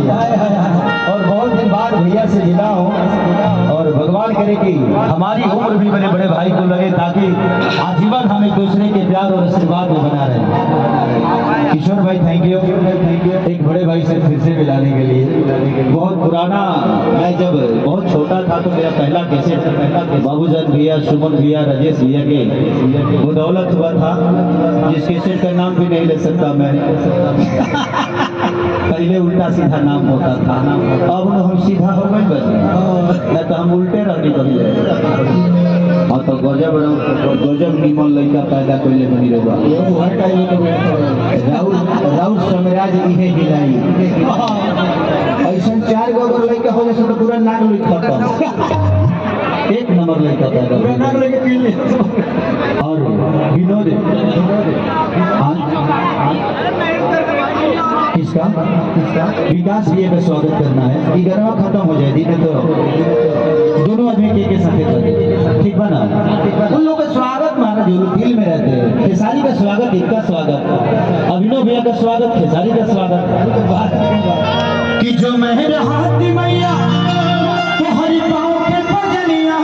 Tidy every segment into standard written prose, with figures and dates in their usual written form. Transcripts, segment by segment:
भैया और बहुत दिन बाद भैया से मिला हूँ और भगवान करे कि हमारी उम्र भी मेरे बड़े भाई को लगे ताकि आजीवन हम एक दूसरे के प्यार और आशीर्वाद में बना रहे। किशोर भाई थैंक यू एक बड़े भाई से फिर से मिलाने के लिए। बहुत पुराना, मैं जब बहुत छोटा था तो मेरा पहला कैसेट बाबूजान भैया, सुमन भैया, राजेश भैया के बदौलत हुआ था, जिस कैसेट का नाम भी नहीं ले सकता मैं। पहले उल्टा सीधा नाम होता था, अब न हम सीधा हो गए बस, न तो हम उल्टे रहने कभी। हाँ तो गजब निमन लड़का पैदा कैले बनी रहा राउत समराज इहे गिलाई ऐसा 4 गो अगर लड़का हो जाए तो पूरा नाक लुट खत्म। एक नंबर लड़का पैदा और विनोद किसका विकास भैया का स्वागत करना है। 11वां खत्म हो जाए दिन तो दोनों आदमी के साथ कर ठीक बना। उन लोगों का स्वागत महाराज जो लोग दिल में रहते हैं। खेसारी का स्वागत, इनका स्वागत, अभिनव भैया का स्वागत, खेसारी का स्वागत। कि जो मेहर हाथी मैया तुम्हारी पाँव के पजनिया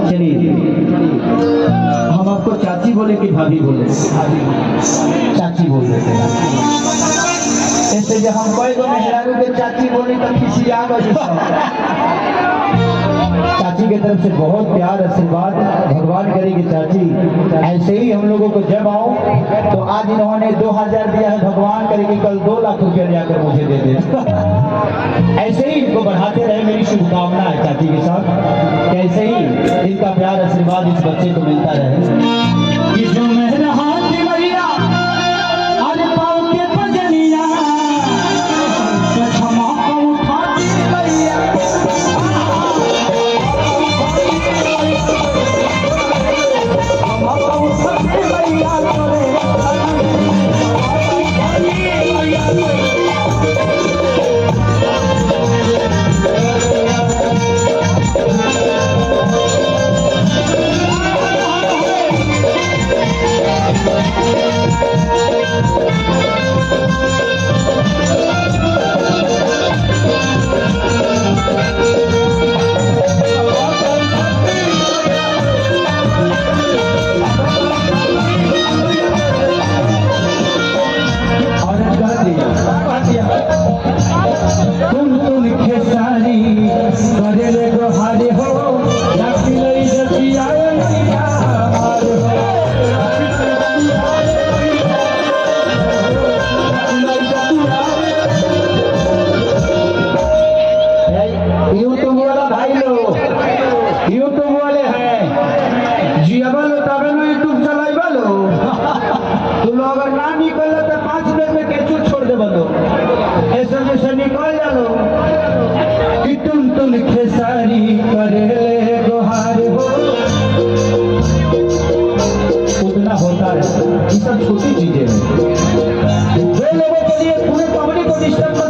चलिए हम आपको चाची बोले कि भाभी बोले? चाची बोल देते हैं। ऐसे जब हम कोई को मेहरारू के चाची बोले तो किसी आ गई। चाची की तरफ से बहुत प्यार आशीर्वाद, भगवान करेगी चाची ऐसे ही हम लोगों को जब आओ तो आज इन्होंने 2000 दिया है, भगवान करेगी कल 2 लाख रुपया लेकर मुझे दे दे। ऐसे ही इनको बढ़ाते रहे, मेरी शुभकामना है चाची के साथ। कैसे ही इनका प्यार आशीर्वाद इस बच्चे को मिलता रहे। कि जो मेहर हाथ मैया और पाँव के पजनिया क्षमा को उठाती मैया यूट्यूब वाले हैं जियाबा लो तबे नो यूट्यूब चलाइबा लो। तुम लोग अगर ना निकल तो 5 मिनट में केचू छोड़ दे बंदो ऐसे जैसे निकल जालो। कि तुम खेसारी करे ले गोहार हो उतना होता है। ये सब छोटी चीजें हैं जो लोगों के लिए पूरे कॉमेडी को डिस्टर्ब